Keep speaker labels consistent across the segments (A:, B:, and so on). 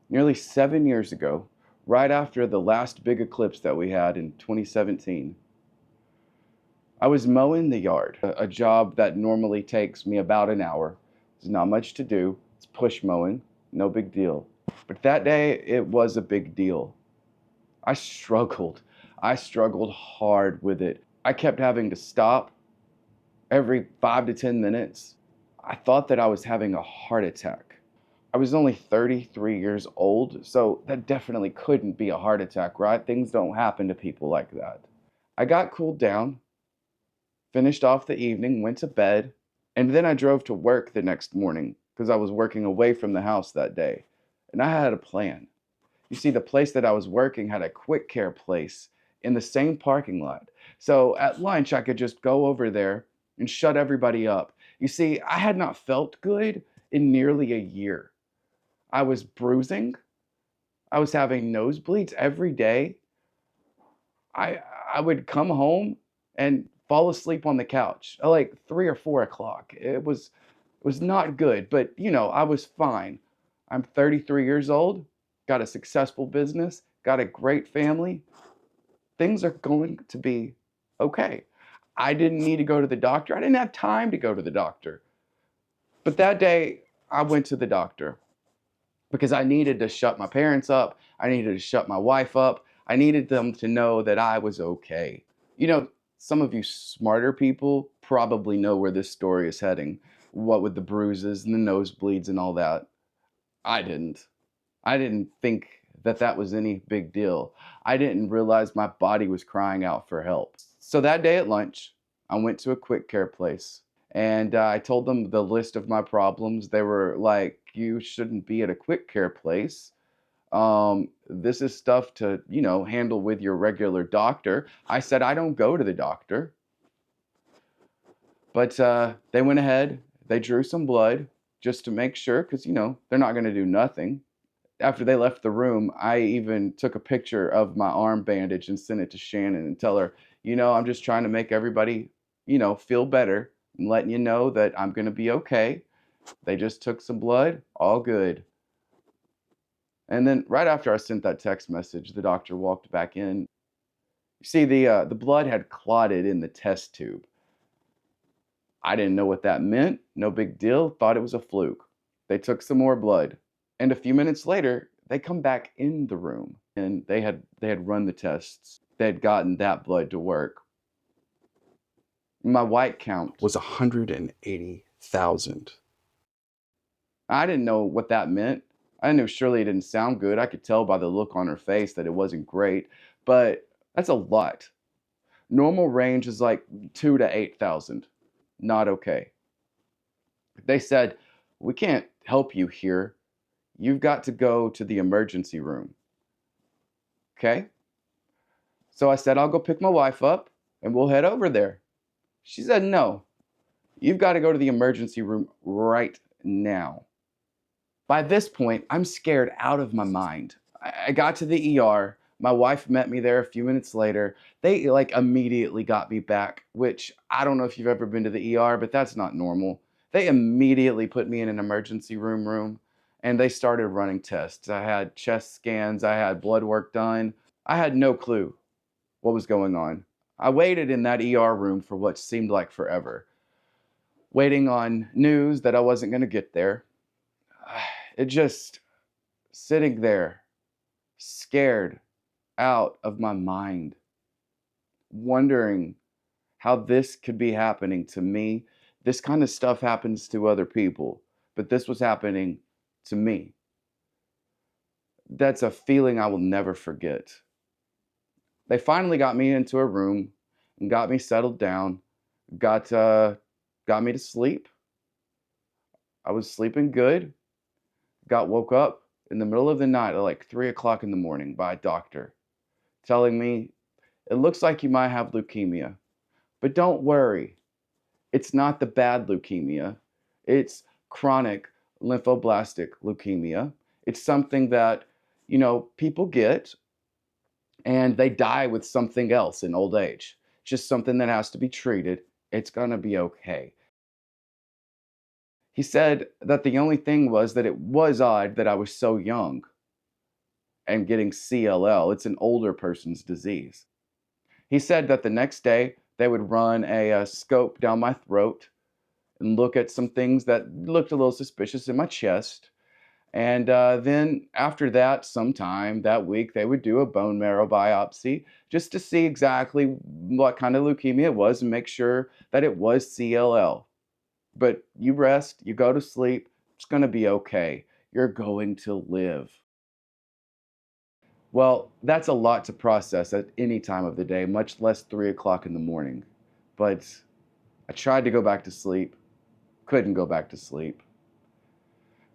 A: Nearly 7 years ago, right after the last big eclipse that we had in 2017, I was mowing the yard, a job that normally takes me about an hour. There's not much to do. It's push mowing, no big deal. But that day, it was a big deal. I struggled. I struggled hard with it. I kept having to stop every 5 to 10 minutes. I thought that I was having a heart attack. I was only 33 years old, so that definitely couldn't be a heart attack, right? Things don't happen to people like that. I got cooled down, finished off the evening, went to bed, and then I drove to work the next morning because I was working away from the house that day. And I had a plan. You see, the place that I was working had a quick care place in the same parking lot. So at lunch, I could just go over there and shut everybody up. You see, I had not felt good in nearly a year. I was bruising. I was having nosebleeds every day. I I would come home and fall asleep on the couch at like 3 or 4 o'clock. It was not good, but I was fine. I'm 33 years old, got a successful business, got a great family. Things are going to be okay. I didn't need to go to the doctor. I didn't have time to go to the doctor. But that day, I went to the doctor because I needed to shut my parents up. I needed to shut my wife up. I needed them to know that I was okay. You know, some of you smarter people probably know where this story is heading. What with the bruises and the nosebleeds and all that. I didn't. I didn't think that that was any big deal. I didn't realize my body was crying out for help. So that day at lunch, I went to a quick care place and I told them the list of my problems. They were like, "You shouldn't be at a quick care place. This is stuff to, handle with your regular doctor." I said, "I don't go to the doctor." But they went ahead, they drew some blood just to make sure, because, they're not going to do nothing. After they left the room, I even took a picture of my arm bandage and sent it to Shannon and tell her, I'm just trying to make everybody, feel better and letting you know that I'm going to be okay. They just took some blood, all good. And then right after I sent that text message, the doctor walked back in. You see, the blood had clotted in the test tube. I didn't know what that meant. No big deal. Thought it was a fluke. They took some more blood. And a few minutes later, they come back in the room and they had run the tests. They had gotten that blood to work. My white count was 180,000. I didn't know what that meant. I knew surely it didn't sound good. I could tell by the look on her face that it wasn't great, but that's a lot. Normal range is like 2 to 8,000. Not okay. They said, "We can't help you here. You've got to go to the emergency room." Okay? So I said, "I'll go pick my wife up and we'll head over there." She said, "No, you've got to go to the emergency room right now." By this point, I'm scared out of my mind. I got to the ER. My wife met me there a few minutes later. They like immediately got me back, which I don't know if you've ever been to the ER, but that's not normal. They immediately put me in an emergency room and they started running tests. I had chest scans, I had blood work done. I had no clue what was going on. I waited in that ER room for what seemed like forever, waiting on news that I wasn't going to get there. It just sitting there, scared out of my mind, wondering how this could be happening to me. This kind of stuff happens to other people, but this was happening to me. That's a feeling I will never forget. They finally got me into a room and got me settled down, got got me to sleep. I was sleeping good. Got woke up in the middle of the night at like 3 o'clock in the morning by a doctor telling me, "It looks like you might have leukemia, but don't worry. It's not the bad leukemia. It's chronic lymphoblastic leukemia. It's something that, people get and they die with something else in old age. Just something that has to be treated. It's going to be okay." He said that the only thing was that it was odd that I was so young. and getting CLL. It's an older person's disease. He said that the next day they would run a scope down my throat and look at some things that looked a little suspicious in my chest. And then after that, sometime that week, they would do a bone marrow biopsy just to see exactly what kind of leukemia it was and make sure that it was CLL. But you rest, you go to sleep, it's going to be okay. You're going to live. Well, that's a lot to process at any time of the day, much less 3 o'clock in the morning. But I tried to go back to sleep, couldn't go back to sleep.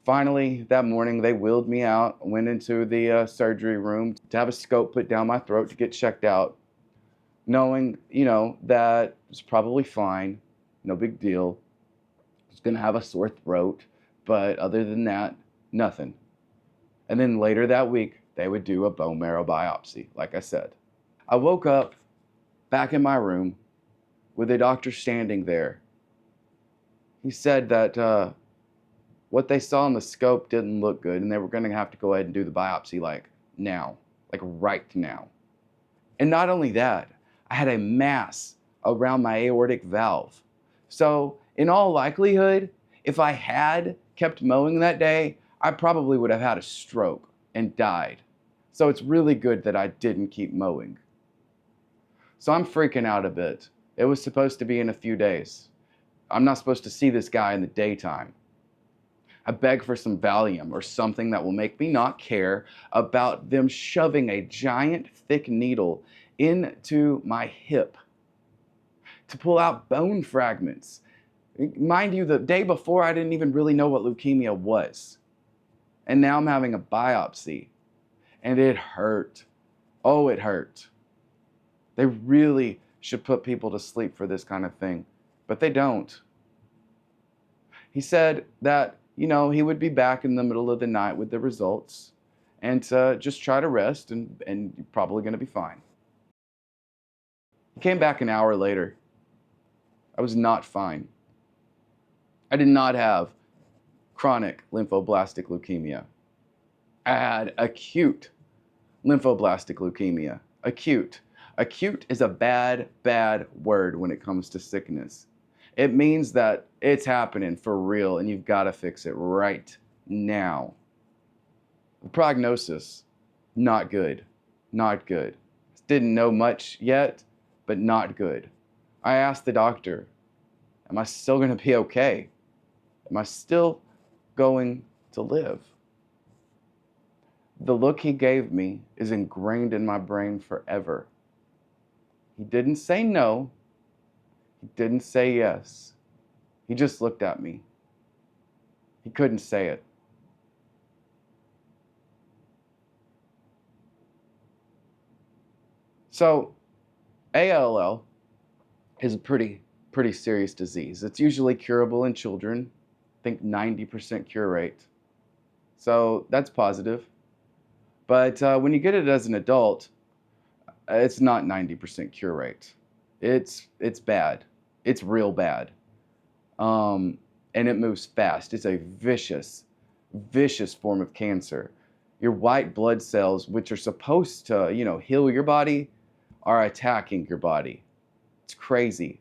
A: Finally, that morning, they wheeled me out, went into the surgery room to have a scope put down my throat to get checked out, knowing, that it's probably fine, no big deal. I was going to have a sore throat, but other than that, nothing. And then later that week, they would do a bone marrow biopsy, like I said. I woke up back in my room with a doctor standing there. He said that what they saw in the scope didn't look good, and they were going to have to go ahead and do the biopsy like now, like right now. And not only that, I had a mass around my aortic valve. So, in all likelihood, if I had kept mowing that day, I probably would have had a stroke and died. So, it's really good that I didn't keep mowing. So, I'm freaking out a bit. It was supposed to be in a few days. I'm not supposed to see this guy in the daytime. I beg for some Valium or something that will make me not care about them shoving a giant thick needle into my hip to pull out bone fragments. Mind you, the day before I didn't even really know what leukemia was. And now I'm having a biopsy. And it hurt. Oh, it hurt. They really should put people to sleep for this kind of thing. But they don't. He said that he would be back in the middle of the night with the results and just try to rest and you're probably going to be fine. He came back an hour later. I was not fine. I did not have chronic lymphoblastic leukemia. I had acute lymphoblastic leukemia. Acute. Acute is a bad, bad word when it comes to sickness. It means that it's happening for real and you've got to fix it right now. The prognosis, not good. Not good. Didn't know much yet, but not good. I asked the doctor, am I still going to be okay? Am I still going to live? The look he gave me is ingrained in my brain forever. He didn't say no. He didn't say yes. He just looked at me. He couldn't say it. So, ALL is a pretty serious disease. It's usually curable in children. I think 90% cure rate. So that's positive. But when you get it as an adult, it's not 90% cure rate. It's bad. It's real bad. And it moves fast. It's a vicious form of cancer. Your white blood cells, which are supposed to, heal your body, are attacking your body. It's crazy.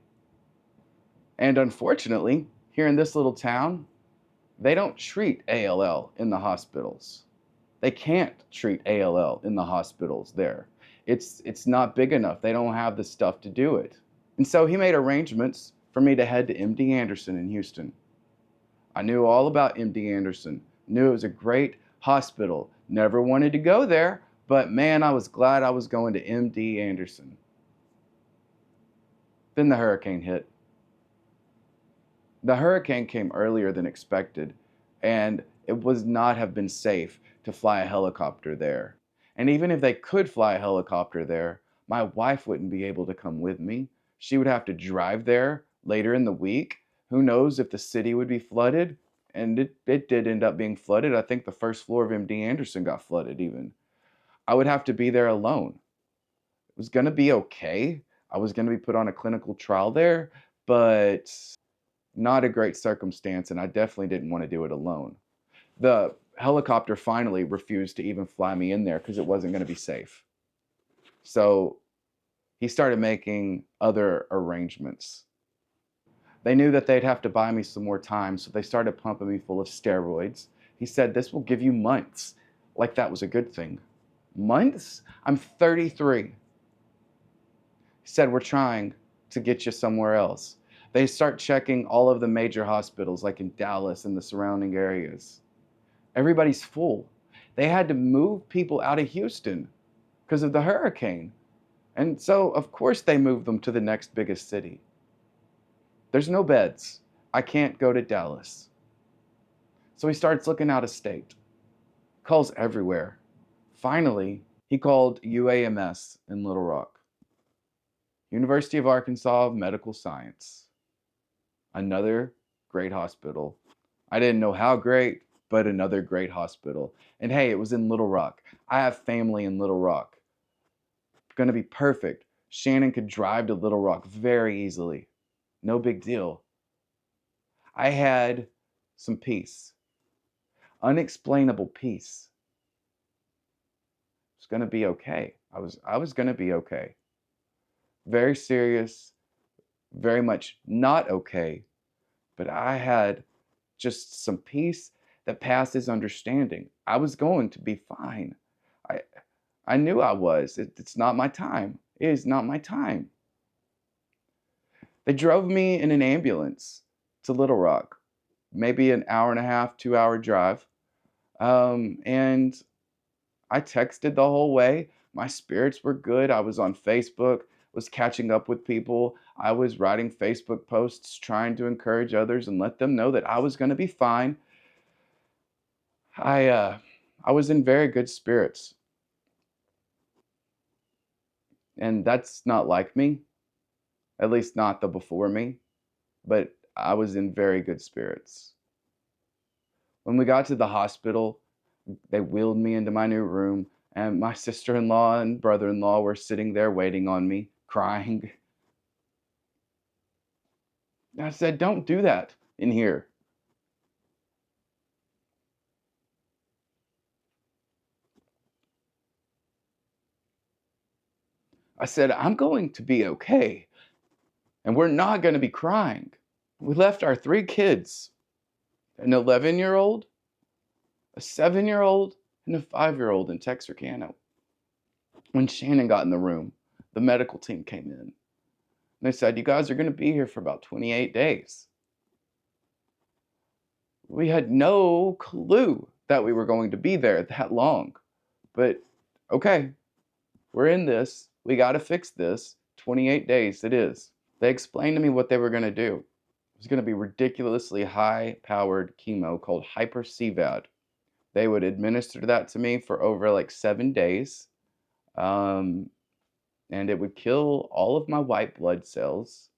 A: And unfortunately, here in this little town, they don't treat ALL in the hospitals. They can't treat ALL in the hospitals there. It's not big enough. They don't have the stuff to do it. And so he made arrangements for me to head to MD Anderson in Houston. I knew all about MD Anderson. Knew it was a great hospital. Never wanted to go there, but man, I was glad I was going to MD Anderson. Then the hurricane hit. The hurricane came earlier than expected, and it would not have been safe to fly a helicopter there. And even if they could fly a helicopter there, my wife wouldn't be able to come with me. She would have to drive there later in the week. Who knows if the city would be flooded? And it did end up being flooded. I think the first floor of MD Anderson got flooded even. I would have to be there alone. It was going to be okay. I was going to be put on a clinical trial there, but not a great circumstance, and I definitely didn't want to do it alone. The helicopter finally refused to even fly me in there because it wasn't going to be safe. So he started making other arrangements. They knew that they'd have to buy me some more time, so they started pumping me full of steroids. He said, "This will give you months." Like that was a good thing. Months? I'm 33. He said, "We're trying to get you somewhere else." They start checking all of the major hospitals, like in Dallas and the surrounding areas. Everybody's full. They had to move people out of Houston because of the hurricane. And so, of course, they moved them to the next biggest city. There's no beds. I can't go to Dallas. So he starts looking out of state. Calls everywhere. Finally, he called UAMS in Little Rock, University of Arkansas Medical Science. Another great hospital. I didn't know how great, but another great hospital. And hey, it was in Little Rock. I have family in Little Rock. Gonna be perfect. Shannon could drive to Little Rock very easily. No big deal. I had some peace. Unexplainable peace. It's gonna be okay. I was gonna be okay. Very serious, very much not okay, but I had just some peace that passes understanding. I was going to be fine. I I knew I was. It's not my time. It is not my time. They drove me in an ambulance to Little Rock, maybe an hour and a half, 2 hour drive. And I texted the whole way. My spirits were good. I was on Facebook, was catching up with people. I was writing Facebook posts trying to encourage others and let them know that I was going to be fine. I was in very good spirits. And that's not like me, at least not the before me, but I was in very good spirits. When we got to the hospital, they wheeled me into my new room, and my sister-in-law and brother-in-law were sitting there waiting on me, crying. I said, "Don't do that in here." I said, "I'm going to be okay, and we're not going to be crying." We left our 3 kids, an 11-year-old, a 7-year-old, and a 5-year-old in Texarkana. When Shannon got in the room, the medical team came in. They said, "You guys are going to be here for about 28 days. We had no clue that we were going to be there that long. But okay, we're in this. We got to fix this. 28 days it is. They explained to me what they were going to do. It was going to be ridiculously high-powered chemo called hyper CVAD. They would administer that to me for over like 7 days. And it would kill all of my white blood cells.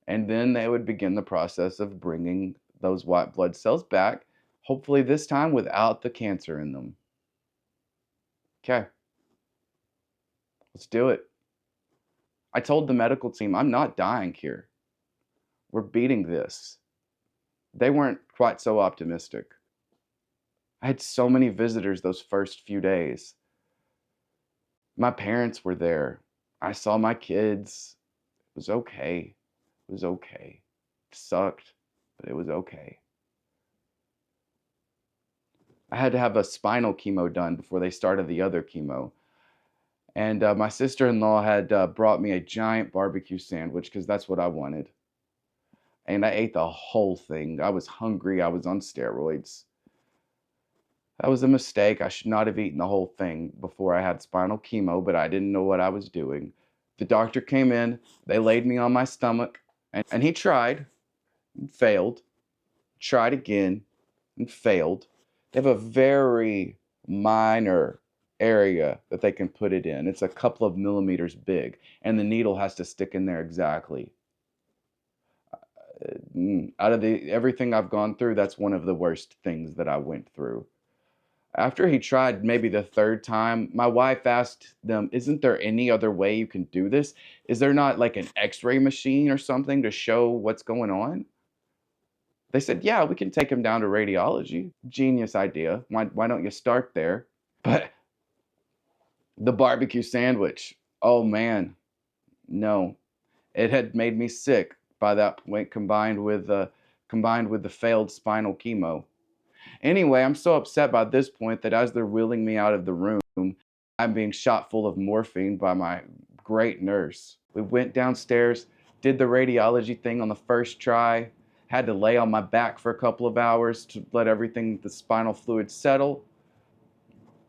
A: And then they would begin the process of bringing those white blood cells back, hopefully this time without the cancer in them. Okay, let's do it. I told the medical team, "I'm not dying here. We're beating this." They weren't quite so optimistic. I had so many visitors those first few days. My parents were there. I saw my kids. It was okay. It was okay. It sucked, but it was okay. I had to have a spinal chemo done before they started the other chemo. And my sister-in-law had brought me a giant barbecue sandwich because that's what I wanted. And I ate the whole thing. I was hungry. I was on steroids. That was a mistake. I should not have eaten the whole thing before I had spinal chemo, but I didn't know what I was doing. The doctor came in. They laid me on my stomach, and he tried and failed. Tried again and failed. They have a very minor area that they can put it in. It's a couple of millimeters big, and the needle has to stick in there exactly. Out of everything I've gone through, that's one of the worst things that I went through. After he tried maybe the third time, my wife asked them, "Isn't there any other way you can do this? Is there not like an x-ray machine or something to show what's going on?" They said, yeah, we can take him down to radiology. Genius idea. Why don't you start there? But the barbecue sandwich, oh man, no. It had made me sick by that point, combined with the failed spinal chemo. Anyway, I'm so upset by this point that as they're wheeling me out of the room, I'm being shot full of morphine by my great nurse. We went downstairs, did the radiology thing on the first try, had to lay on my back for a couple of hours to let everything, the spinal fluid settle.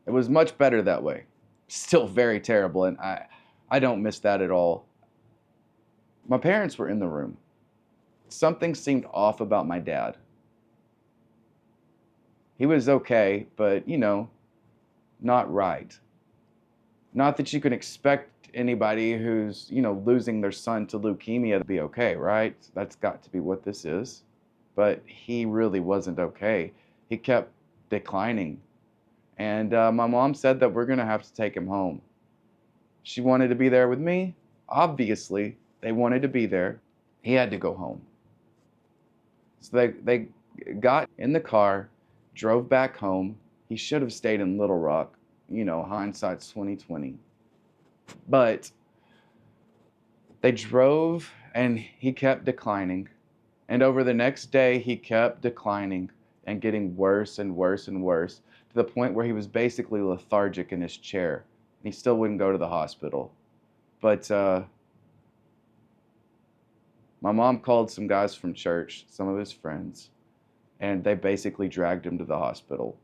A: It was much better that way. Still very terrible, and I don't miss that at all. My parents were in the room. Something seemed off about my dad. He was okay, but, not right. Not that you can expect anybody who's, losing their son to leukemia to be okay, right? That's got to be what this is. But he really wasn't okay. He kept declining. And my mom said that we're going to have to take him home. She wanted to be there with me. Obviously, they wanted to be there. He had to go home. So they got in the car, drove back home. He should have stayed in Little Rock. Hindsight's 2020. But they drove and he kept declining. And over the next day, he kept declining and getting worse and worse and worse to the point where he was basically lethargic in his chair. And he still wouldn't go to the hospital. But my mom called some guys from church, some of his friends, and they basically dragged him to the hospital.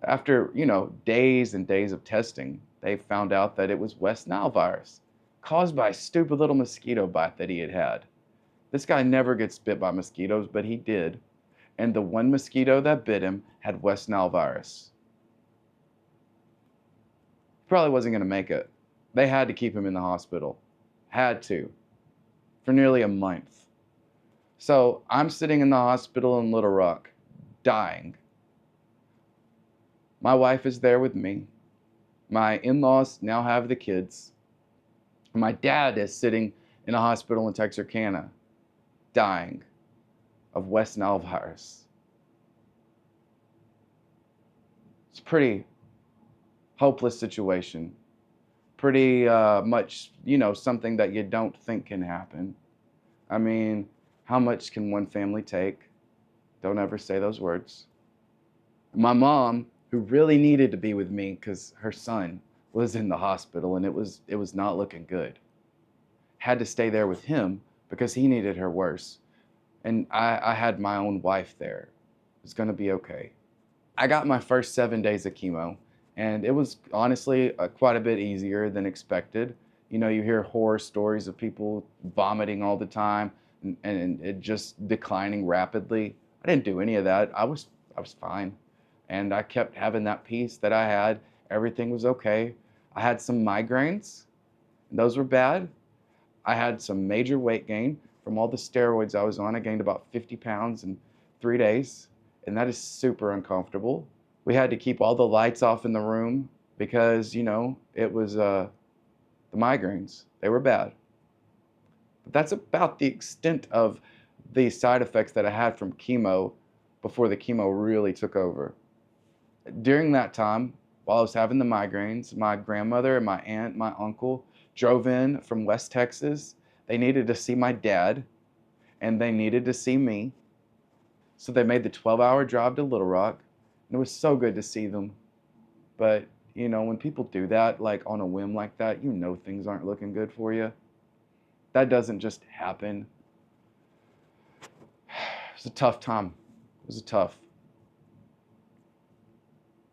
A: After, days and days of testing, they found out that it was West Nile virus caused by a stupid little mosquito bite that he had had. This guy never gets bit by mosquitoes, but he did. And the one mosquito that bit him had West Nile virus. He probably wasn't going to make it. They had to keep him in the hospital. Had to. For nearly a month. So I'm sitting in the hospital in Little Rock, dying. My wife is there with me. My in-laws now have the kids. My dad is sitting in a hospital in Texarkana, dying of West Nile virus. It's a pretty hopeless situation. Pretty much, something that you don't think can happen. I mean, how much can one family take? Don't ever say those words. My mom, who really needed to be with me because her son was in the hospital and it was not looking good, had to stay there with him because he needed her worse. And I had my own wife there. It was going to be okay. I got my first 7 days of chemo, and it was honestly quite a bit easier than expected. You hear horror stories of people vomiting all the time and it just declining rapidly. I didn't do any of that. I was fine. And I kept having that peace that I had. Everything was okay. I had some migraines. Those were bad. I had some major weight gain from all the steroids I was on. I gained about 50 pounds in 3 days, and that is super uncomfortable. We had to keep all the lights off in the room because, it was the migraines. They were bad. But that's about the extent of the side effects that I had from chemo before the chemo really took over. During that time, while I was having the migraines, my grandmother and my aunt, my uncle drove in from West Texas. They needed to see my dad, and they needed to see me. So they made the 12-hour drive to Little Rock, and it was so good to see them. But, when people do that, like on a whim like that, things aren't looking good for you. That doesn't just happen. It was a tough time. It was tough.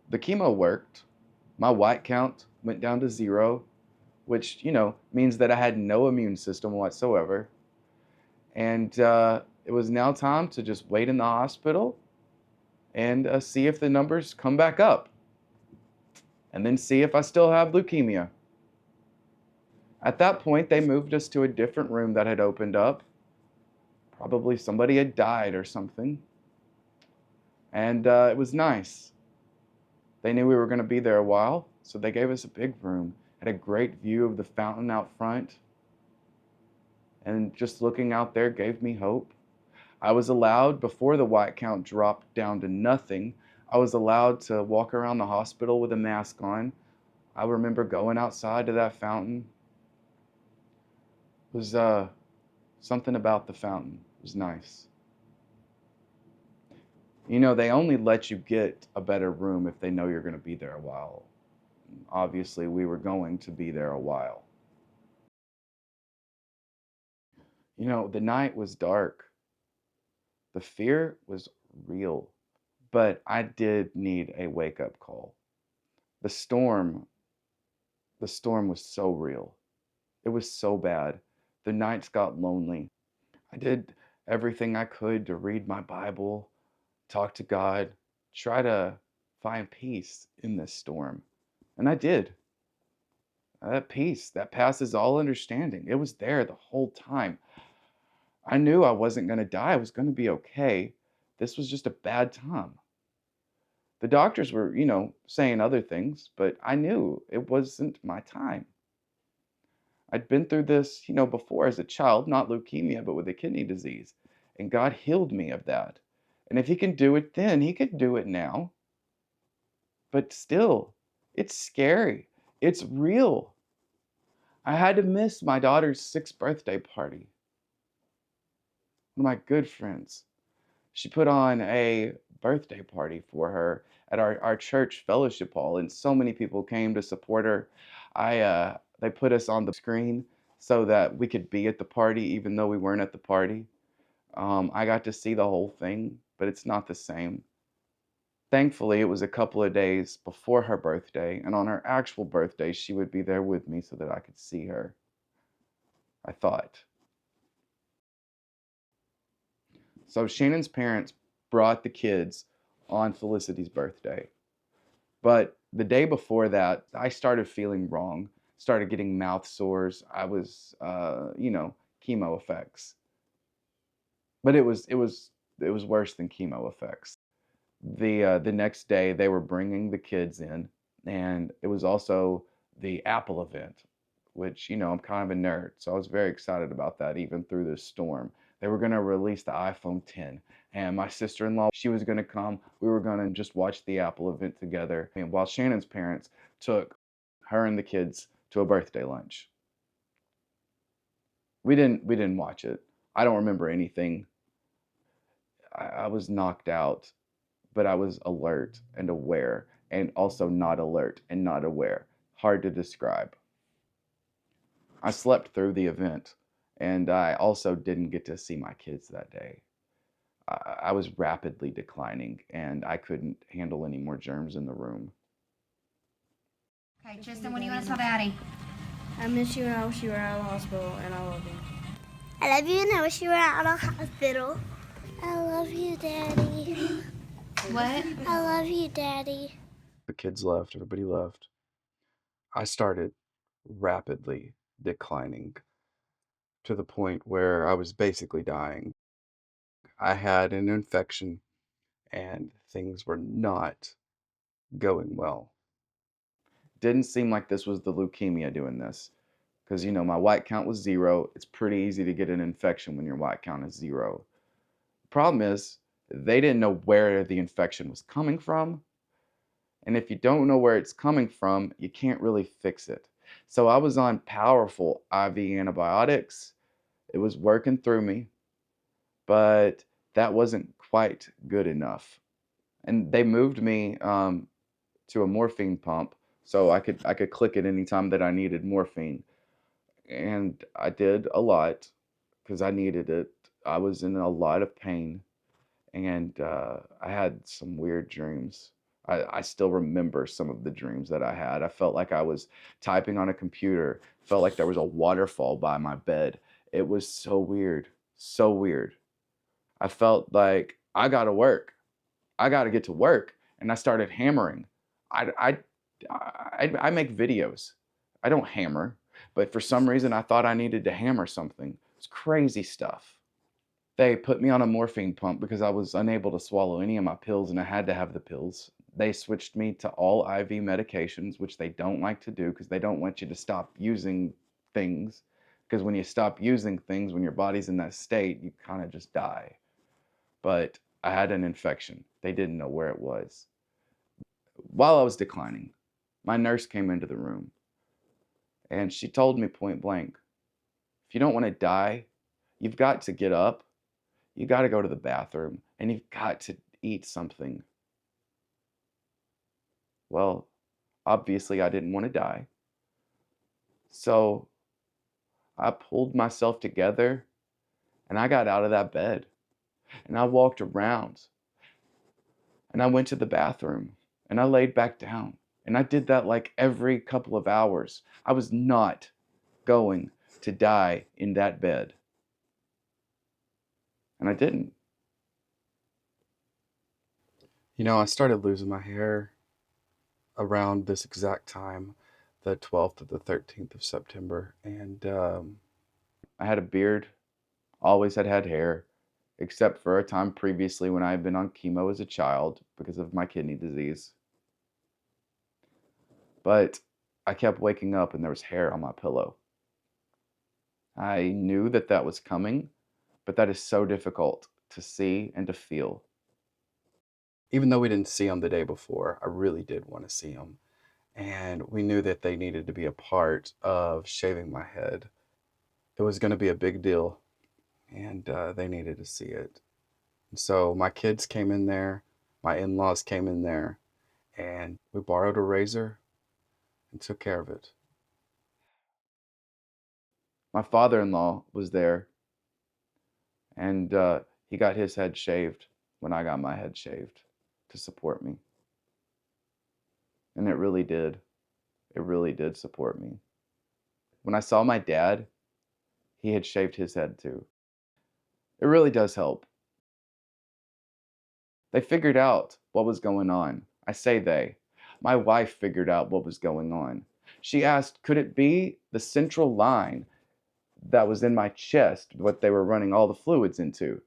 A: The chemo worked. My white count went down to 0, which, means that I had no immune system whatsoever. And it was now time to just wait in the hospital and see if the numbers come back up. And then see if I still have leukemia. At that point, they moved us to a different room that had opened up. Probably somebody had died or something. And it was nice. They knew we were going to be there a while, so they gave us a big room. Had a great view of the fountain out front. And just looking out there gave me hope. I was allowed, before the white count dropped down to nothing, I was allowed to walk around the hospital with a mask on. I remember going outside to that fountain. It was something about the fountain. It was nice. You know, they only let you get a better room if they know you're going to be there a while. Obviously, we were going to be there a while. You know, the night was dark. The fear was real. But I did need a wake-up call. The storm, the storm was so real. It was so bad. The nights got lonely. I did everything I could to read my Bible, talk to God, try to find peace in this storm. And I did. That peace that passes all understanding. It was there the whole time. I knew I wasn't going to die. I was going to be okay. This was just a bad time. The doctors were, saying other things, but I knew it wasn't my time. I'd been through this, before as a child, not leukemia, but with a kidney disease. And God healed me of that. And if He can do it then, He can do it now. But still, it's scary. It's real. I had to miss my daughter's 6th birthday party. One of my good friends. She put on a birthday party for her at our church fellowship hall, and so many people came to support her. They put us on the screen so that we could be at the party, even though we weren't at the party. I got to see the whole thing, but it's not the same. Thankfully, it was a couple of days before her birthday, and on her actual birthday, she would be there with me so that I could see her. I thought. So Shannon's parents brought the kids on Felicity's birthday. But the day before that, I started feeling wrong, started getting mouth sores. I was, chemo effects. But it was worse than chemo effects. The next day they were bringing the kids in, and it was also the Apple event, which I'm kind of a nerd, so I was very excited about that even through this storm. They were going to release the iPhone 10, and my sister-in-law, she was going to come. We were going to just watch the Apple event together, and while Shannon's parents took her and the kids to a birthday lunch. We didn't watch it. I don't remember anything. I was knocked out, but I was alert and aware, and also not alert and not aware. Hard to describe. I slept through the event, and I also didn't get to see my kids that day. I was rapidly declining, and I couldn't handle any more germs in the room.
B: Okay, Tristan, when do you want to tell Daddy?
C: I miss you and I wish you were out of the hospital, and I love you.
D: I love you and I wish you were out of the hospital. I love you, Daddy.
B: What?
D: I love you, Daddy.
A: The kids left, everybody left. I started rapidly declining to the point where I was basically dying. I had an infection, and things were not going well. Didn't seem like this was the leukemia doing this, because my white count was 0. It's pretty easy to get an infection when your white count is 0. The problem is they didn't know where the infection was coming from, and if you don't know where it's coming from, you can't really fix it. So I was on powerful IV antibiotics. It was working through me, but that wasn't quite good enough. And they moved me to a morphine pump, so I could click it anytime that I needed morphine. And I did a lot because I needed it. I was in a lot of pain, and I had some weird dreams. I still remember some of the dreams that I had. I felt like I was typing on a computer. Felt like there was a waterfall by my bed. It was so weird, so weird. I felt like I gotta work. I gotta get to work, and I started hammering. I I I make videos. I don't hammer, but for some reason I thought I needed to hammer something. It's crazy stuff. They put me on a morphine pump because I was unable to swallow any of my pills and I had to have the pills. They switched me to all IV medications, which they don't like to do because they don't want you to stop using things. Because when you stop using things, when your body's in that state, you kind of just die. but I had an infection. They didn't know where it was. While I was declining, my nurse came into the room and she told me point blank, if you don't want to die, you've got to get up, you got to go to the bathroom, and you've got to eat something. Well, obviously I didn't want to die. So I pulled myself together and I got out of that bed and I walked around and I went to the bathroom and I laid back down. And I did that like every couple of hours. I was not going to die in that bed. And I didn't. I started losing my hair around this exact time, the 12th to the 13th of September. And I had a beard, always had hair, except for a time previously when I had been on chemo as a child because of my kidney disease. But I kept waking up and there was hair on my pillow. I knew that that was coming, but that is so difficult to see and to feel. Even though we didn't see them the day before, I really did want to see them. And we knew that they needed to be a part of shaving my head. It was going to be a big deal, and they needed to see it. And so my kids came in there, my in-laws came in there, and we borrowed a razor and took care of it. My father-in-law was there, and he got his head shaved when I got my head shaved to support me. And it really did. It really did support me. When I saw my dad, he had shaved his head too. It really does help. They figured out what was going on. I say they. My wife figured out what was going on. She asked, could it be the central line that was in my chest, what they were running all the fluids into?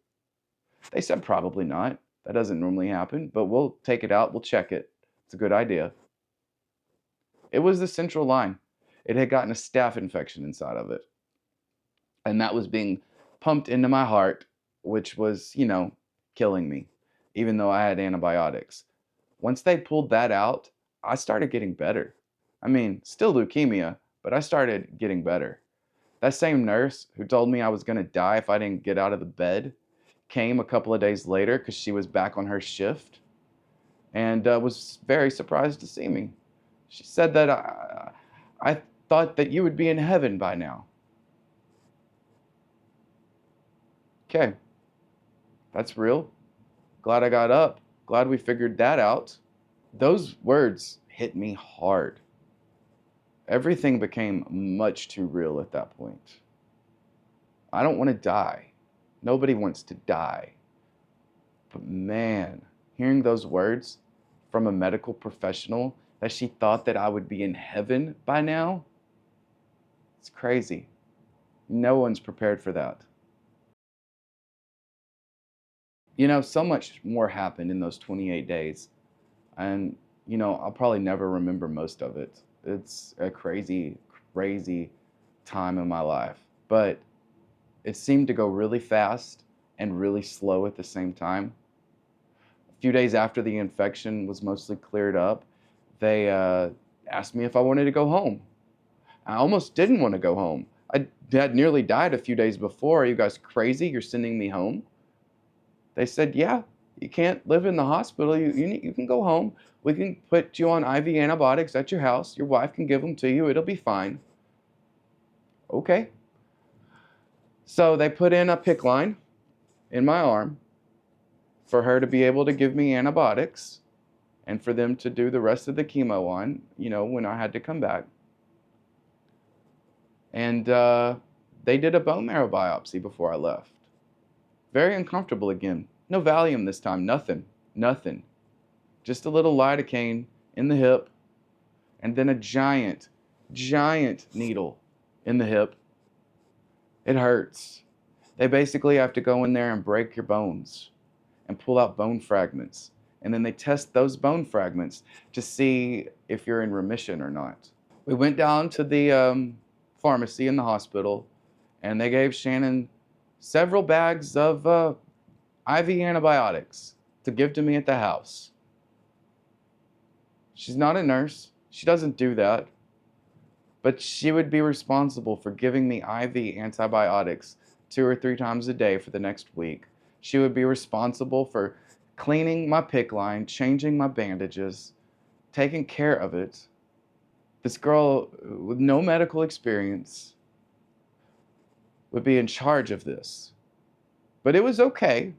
A: They said, probably not. That doesn't normally happen, but we'll take it out, we'll check it. It's a good idea. It was the central line. It had gotten a staph infection inside of it. And that was being pumped into my heart, which was, killing me, even though I had antibiotics. Once they pulled that out, I started getting better. I mean, still leukemia, but I started getting better. That same nurse who told me I was going to die if I didn't get out of the bed came a couple of days later because she was back on her shift and was very surprised to see me. She said that I thought that you would be in heaven by now. Okay, that's real. Glad I got up. Glad we figured that out. Those words hit me hard. Everything became much too real at that point. I don't want to die. Nobody wants to die. But man, hearing those words from a medical professional that she thought that I would be in heaven by now, it's crazy. No one's prepared for that. So much more happened in those 28 days. And, I'll probably never remember most of it. It's a crazy, crazy time in my life. But it seemed to go really fast and really slow at the same time. A few days after the infection was mostly cleared up, they asked me if I wanted to go home. I almost didn't want to go home. I had nearly died a few days before. Are you guys crazy? You're sending me home? They said, yeah, you can't live in the hospital. You can go home. We can put you on IV antibiotics at your house. Your wife can give them to you. It'll be fine. Okay. So they put in a PICC line in my arm for her to be able to give me antibiotics and for them to do the rest of the chemo on, when I had to come back. And they did a bone marrow biopsy before I left. Very uncomfortable again. No Valium this time, nothing. Just a little lidocaine in the hip and then a giant needle in the hip. It hurts. They basically have to go in there and break your bones and pull out bone fragments. And then they test those bone fragments to see if you're in remission or not. We went down to the pharmacy in the hospital and they gave Shannon several bags of IV antibiotics to give to me at the house. She's not a nurse. She doesn't do that. But she would be responsible for giving me IV antibiotics 2 or 3 times a day for the next week. She would be responsible for cleaning my PICC line, changing my bandages, taking care of it. This girl with no medical experience would be in charge of this. But it was okay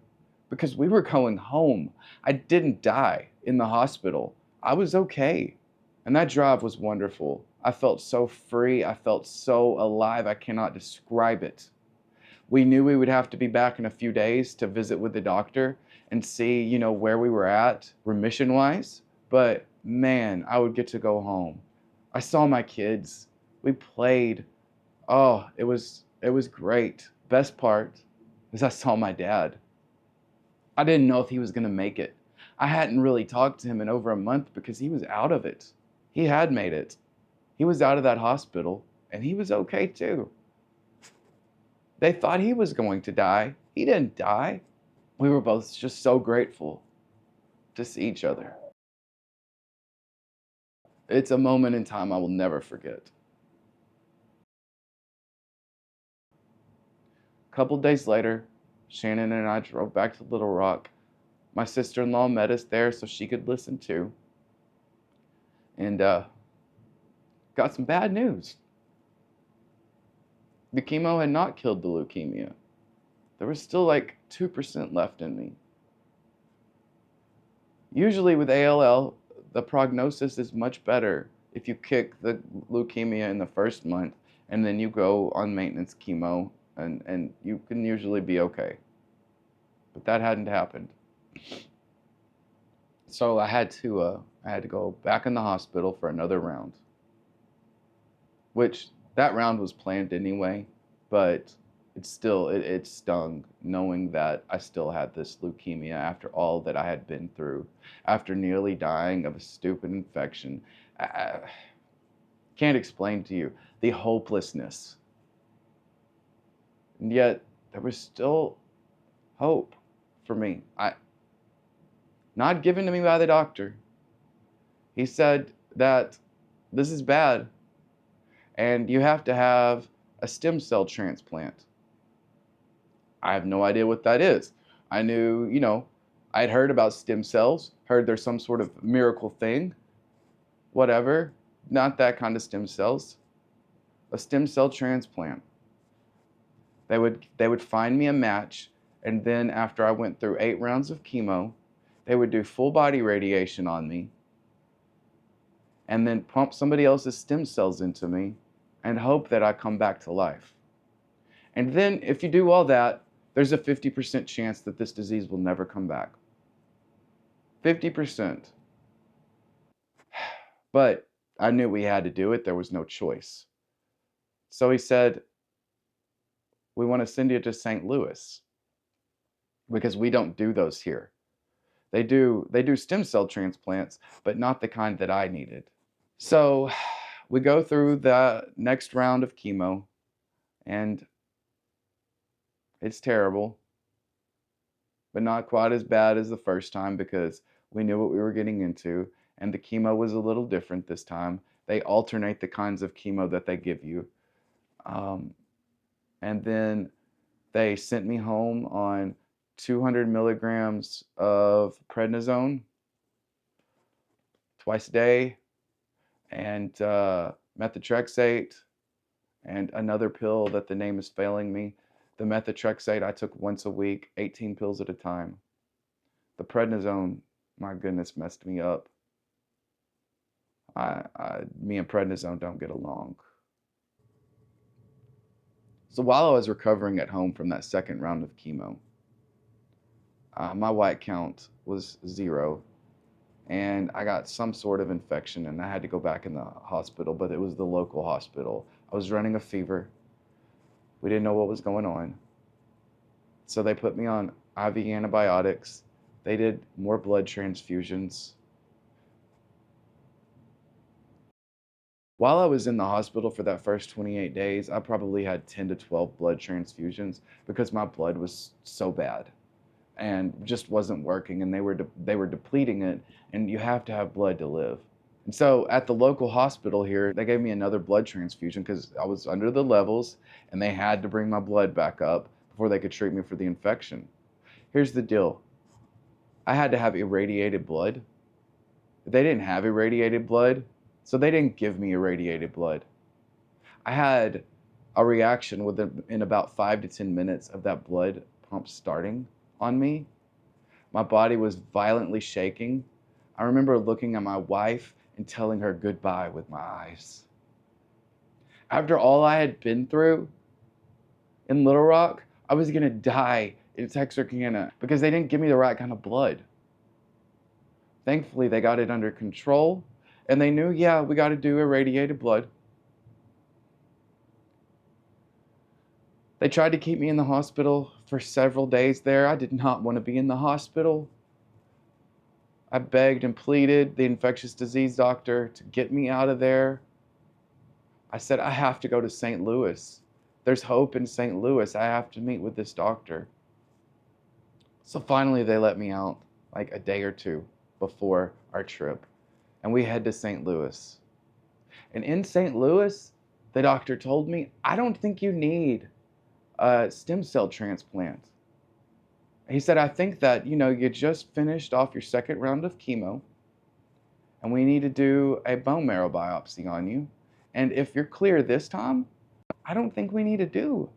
A: because we were going home. I didn't die in the hospital. I was okay. And that drive was wonderful. I felt so free. I felt so alive. I cannot describe it. We knew we would have to be back in a few days to visit with the doctor and see, where we were at remission-wise. But man, I would get to go home. I saw my kids. We played. Oh, it was great. Best part is I saw my dad. I didn't know if he was going to make it. I hadn't really talked to him in over a month because he was out of it. He had made it. He was out of that hospital, and he was okay too. They thought he was going to die. He didn't die. We were both just so grateful to see each other. It's a moment in time I will never forget. A couple days later, Shannon and I drove back to Little Rock. My sister-in-law met us there so she could listen too. And got some bad news. The chemo had not killed the leukemia. There was still like 2% left in me. Usually with ALL, the prognosis is much better if you kick the leukemia in the first month and then you go on maintenance chemo and you can usually be okay. But that hadn't happened. So I had to go back in the hospital for another round. Which that round was planned anyway, but it stung knowing that I still had this leukemia after all that I had been through, after nearly dying of a stupid infection. I can't explain to you the hopelessness. And yet there was still hope for me. Not given to me by the doctor. He said that this is bad and you have to have a stem cell transplant. I have no idea what that is. I knew, I'd heard about stem cells, heard there's some sort of miracle thing, whatever. Not that kind of stem cells. A stem cell transplant. They would find me a match, and then after I went through 8 rounds of chemo, they would do full body radiation on me, and then pump somebody else's stem cells into me, and hope that I come back to life. And then if you do all that, there's a 50% chance that this disease will never come back. 50%. But I knew we had to do it. There was no choice. So he said, we want to send you to St. Louis because we don't do those here. They do stem cell transplants, but not the kind that I needed. So we go through the next round of chemo, and it's terrible, but not quite as bad as the first time because we knew what we were getting into, and the chemo was a little different this time. They alternate the kinds of chemo that they give you. And then they sent me home on 200 milligrams of prednisone twice a day, and methotrexate, and another pill that the name is failing me. The methotrexate I took once a week, 18 pills at a time. The prednisone, my goodness, messed me up. Me and prednisone don't get along. So while I was recovering at home from that second round of chemo, my white count was 0, and I got some sort of infection, and I had to go back in the hospital, but it was the local hospital. I was running a fever. We didn't know what was going on. So they put me on IV antibiotics. They did more blood transfusions. While I was in the hospital for that first 28 days, I probably had 10 to 12 blood transfusions because my blood was so bad. and just wasn't working, and they were depleting it, and you have to have blood to live. And so at the local hospital here, they gave me another blood transfusion because I was under the levels, and they had to bring my blood back up before they could treat me for the infection. Here's the deal. I had to have irradiated blood. They didn't have irradiated blood, so they didn't give me irradiated blood. I had a reaction in about 5 to 10 minutes of that blood pump starting on me. My body was violently shaking. I remember looking at my wife and telling her goodbye with my eyes. After all I had been through in Little Rock, I was gonna die in Texarkana because they didn't give me the right kind of blood. Thankfully, they got it under control, and they knew, yeah, we got to do irradiated blood. They tried to keep me in the hospital for several days there. I did not want to be in the hospital. I begged and pleaded the infectious disease doctor to get me out of there. I said, I have to go to St. Louis. There's hope in St. Louis. I have to meet with this doctor. So finally, they let me out like a day or two before our trip, and we head to St. Louis. And in St. Louis, the doctor told me, I don't think you need a stem cell transplant. He said, I think that, you just finished off your second round of chemo, and we need to do a bone marrow biopsy on you. And if you're clear this time, I don't think we need to do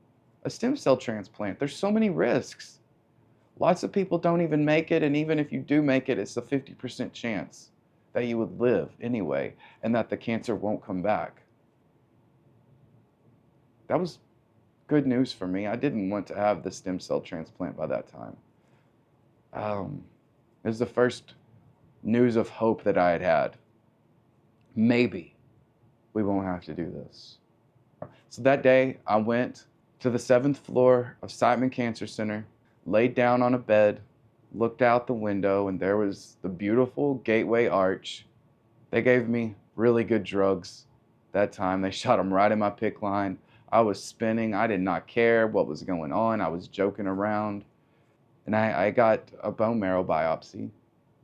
A: a stem cell transplant. There's so many risks. Lots of people don't even make it, and even if you do make it, it's a 50% chance that you would live anyway, and that the cancer won't come back. That was good news for me. I didn't want to have the stem cell transplant by that time. It was the first news of hope that I had had. Maybe we won't have to do this. So that day, I went to the 7th floor of Siteman Cancer Center, laid down on a bed, looked out the window, and there was the beautiful Gateway Arch. They gave me really good drugs that time. They shot them right in my PICC line. I was spinning. I did not care what was going on. I was joking around. And I got a bone marrow biopsy.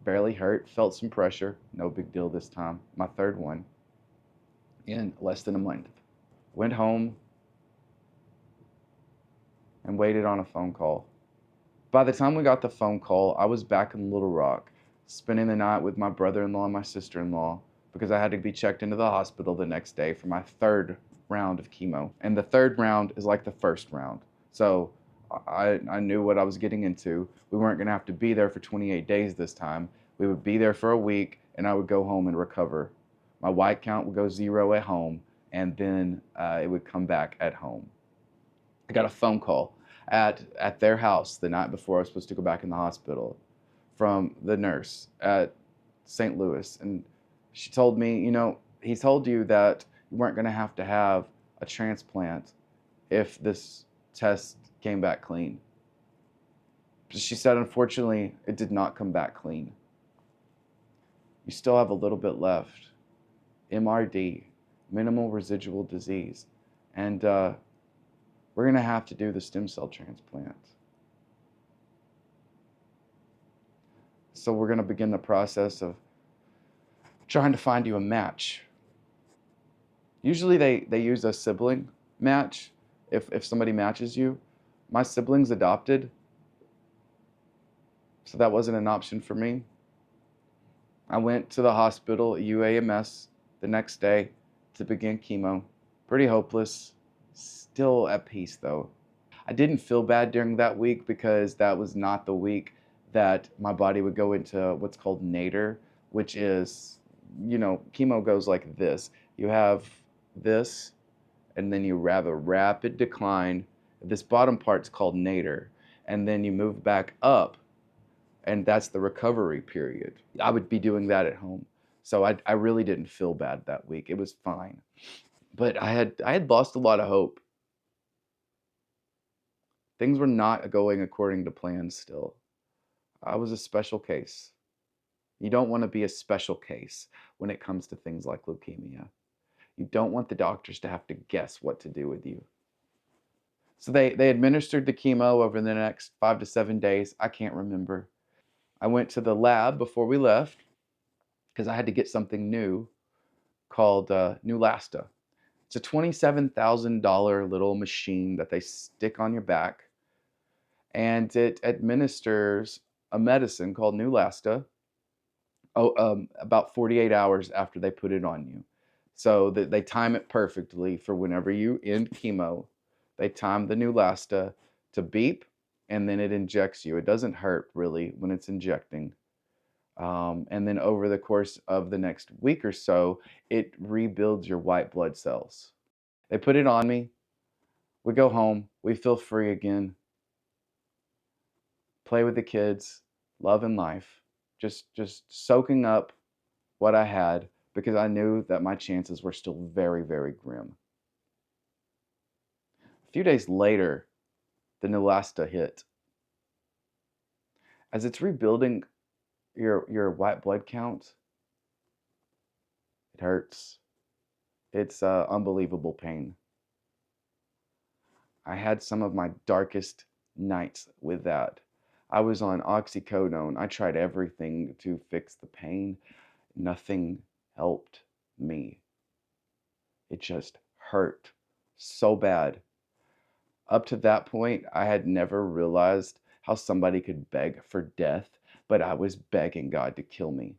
A: Barely hurt, felt some pressure. No big deal this time. My third one in less than a month. Went home and waited on a phone call. By the time we got the phone call, I was back in Little Rock, spending the night with my brother-in-law and my sister-in-law because I had to be checked into the hospital the next day for my third round of chemo. And the third round is like the first round. So I knew what I was getting into. We weren't going to have to be there for 28 days this time. We would be there for a week, and I would go home and recover. My white count would go 0 at home, and then it would come back at home. I got a phone call at their house the night before I was supposed to go back in the hospital from the nurse at St. Louis. And she told me, he told you that you weren't going to have a transplant if this test came back clean. She said, unfortunately, it did not come back clean. You still have a little bit left. MRD, minimal residual disease. And we're going to have to do the stem cell transplant. So we're going to begin the process of trying to find you a match. Usually they use a sibling match if somebody matches you. My sibling's adopted, so that wasn't an option for me. I went to the hospital, UAMS, the next day to begin chemo. Pretty hopeless, still at peace though. I didn't feel bad during that week because that was not the week that my body would go into what's called nadir, which is, chemo goes like this. You have this, and then you have a rapid decline. This bottom part's called nadir, and then you move back up, and that's the recovery period. I would be doing that at home. So I really didn't feel bad that week. It was fine. But I had lost a lot of hope. Things were not going according to plan still. I was a special case. You don't want to be a special case when it comes to things like leukemia. You don't want the doctors to have to guess what to do with you. So they administered the chemo over the next 5 to 7 days. I can't remember. I went to the lab before we left because I had to get something new called Neulasta. It's a $27,000 little machine that they stick on your back, and it administers a medicine called Neulasta about 48 hours after they put it on you. So that they time it perfectly for whenever you end chemo. They time the Neulasta to beep, and then it injects you. It doesn't hurt really when it's injecting. And then over the course of the next week or so, it rebuilds your white blood cells. They put it on me. We go home. We feel free again. Play with the kids. Love and life. Just soaking up what I had because I knew that my chances were still very, very grim. A few days later, the Neulasta hit. As it's rebuilding your white blood count, it hurts. It's unbelievable pain. I had some of my darkest nights with that. I was on oxycodone. I tried everything to fix the pain. Nothing helped me. It just hurt so bad. Up to that point, I had never realized how somebody could beg for death, but I was begging God to kill me.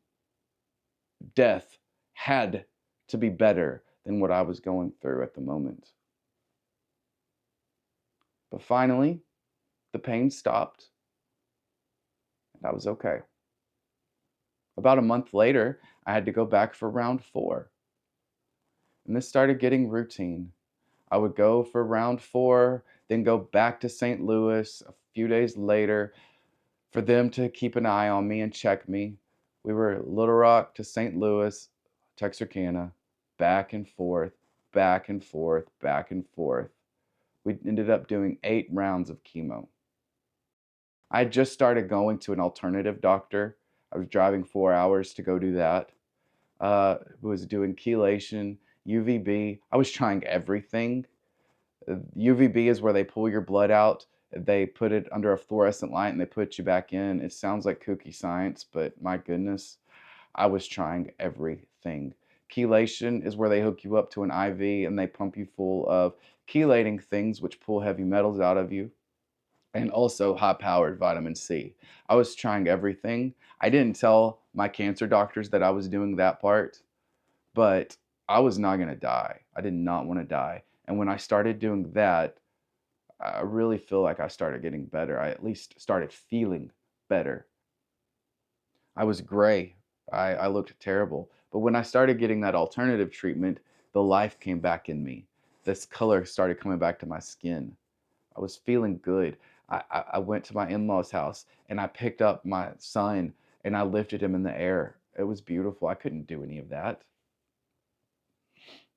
A: Death had to be better than what I was going through at the moment. But finally, the pain stopped, and I was okay. About a month later, I had to go back for round 4. And this started getting routine. I would go for round 4, then go back to St. Louis a few days later for them to keep an eye on me and check me. We were Little Rock to St. Louis, Texarkana, back and forth, back and forth, back and forth. We ended up doing 8 rounds of chemo. I had just started going to an alternative doctor. I was driving 4 hours to go do that. Was doing chelation, UVB. I was trying everything. UVB is where they pull your blood out. They put it under a fluorescent light and they put you back in. It sounds like kooky science, but my goodness, I was trying everything. Chelation is where they hook you up to an IV and they pump you full of chelating things which pull heavy metals out of you, and also high-powered vitamin C. I was trying everything. I didn't tell my cancer doctors that I was doing that part, but I was not going to die. I did not want to die. And when I started doing that, I really feel like I started getting better. I at least started feeling better. I was gray. I looked terrible. But when I started getting that alternative treatment, the life came back in me. This color started coming back to my skin. I was feeling good. I went to my in-laws' house and I picked up my son and I lifted him in the air. It was beautiful. I couldn't do any of that.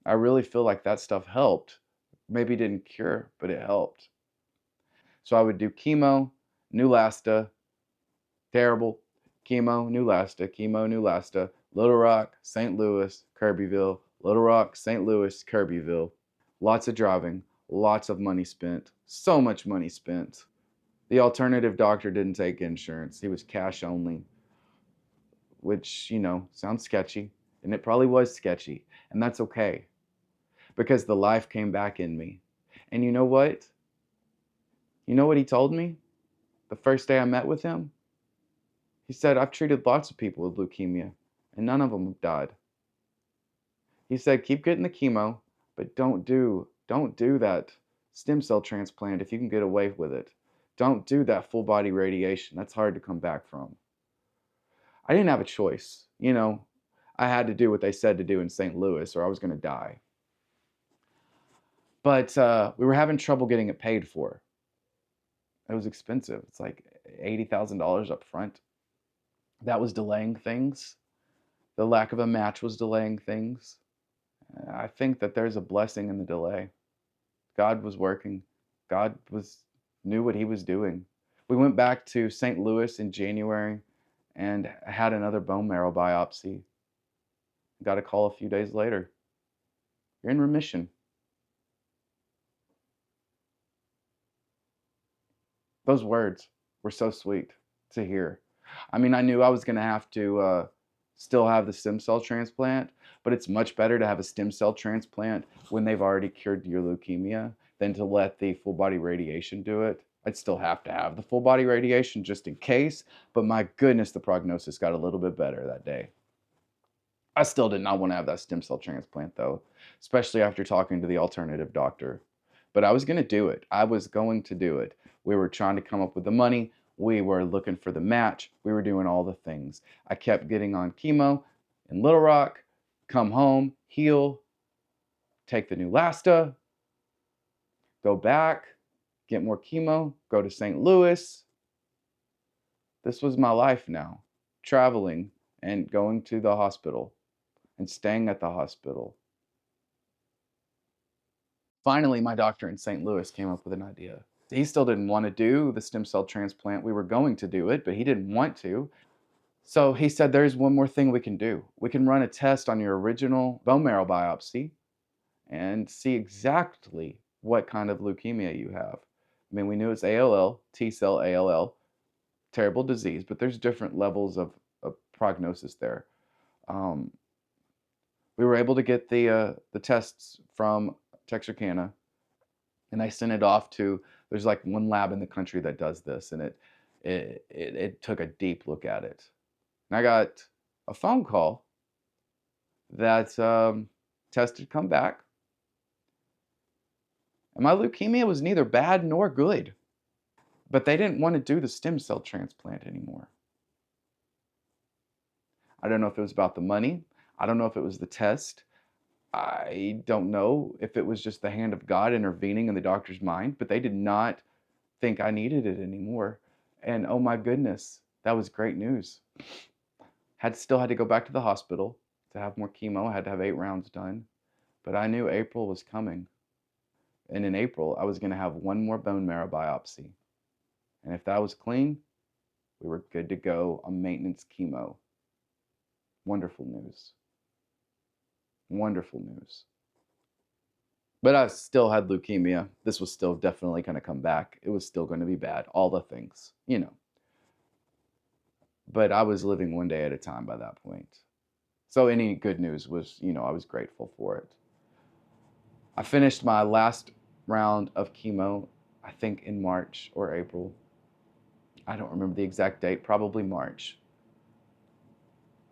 A: I really feel like that stuff helped. Maybe it didn't cure, but it helped. So I would do chemo, Neulasta, terrible, chemo, Neulasta, Little Rock, St. Louis, Kirbyville, Little Rock, St. Louis, Kirbyville. Lots of driving, lots of money spent, so much money spent. The alternative doctor didn't take insurance. He was cash only, which, sounds sketchy. And it probably was sketchy. And that's okay, because the life came back in me. And you know what? You know what he told me the first day I met with him? He said, I've treated lots of people with leukemia, and none of them have died. He said, keep getting the chemo, but don't do that stem cell transplant if you can get away with it. Don't do that full body radiation. That's hard to come back from. I didn't have a choice. I had to do what they said to do in St. Louis or I was going to die. But we were having trouble getting it paid for. It was expensive. It's like $80,000 up front. That was delaying things. The lack of a match was delaying things. I think that there's a blessing in the delay. God was working. God knew what he was doing. We went back to St. Louis in January and had another bone marrow biopsy. Got a call a few days later. You're in remission. Those words were so sweet to hear. I mean, I knew I was going to have to still have the stem cell transplant, but it's much better to have a stem cell transplant when they've already cured your leukemia than to let the full body radiation do it. I'd still have to have the full body radiation just in case, but my goodness, the prognosis got a little bit better that day. I still did not want to have that stem cell transplant though, especially after talking to the alternative doctor. But I was going to do it. I was going to do it. We were trying to come up with the money. We were looking for the match. We were doing all the things. I kept getting on chemo in Little Rock, come home, heal, take the Neulasta, go back, get more chemo, go to St. Louis. This was my life now, traveling and going to the hospital and staying at the hospital. Finally, my doctor in St. Louis came up with an idea. He still didn't want to do the stem cell transplant. We were going to do it, but he didn't want to. So he said, there's one more thing we can do. We can run a test on your original bone marrow biopsy and see exactly what kind of leukemia you have. I mean, we knew it's ALL, T-cell ALL, terrible disease, but there's different levels of prognosis there. We were able to get the tests from Texarkana, and I sent it off to, there's like one lab in the country that does this, and it took a deep look at it. And I got a phone call that test had come back, and my leukemia was neither bad nor good, but they didn't want to do the stem cell transplant anymore. I don't know if it was about the money. I don't know if it was the test. I don't know if it was just the hand of God intervening in the doctor's mind, but they did not think I needed it anymore. And oh my goodness, that was great news. Still had to go back to the hospital to have more chemo. I had to have 8 rounds done, but I knew April was coming. And in April, I was going to have one more bone marrow biopsy. And if that was clean, we were good to go on maintenance chemo. Wonderful news. Wonderful news. But I still had leukemia. This was still definitely going to come back. It was still going to be bad. All the things, you know. But I was living one day at a time by that point. So any good news was, you know, I was grateful for it. I finished my last round of chemo, I think in March or April. I don't remember the exact date, probably March.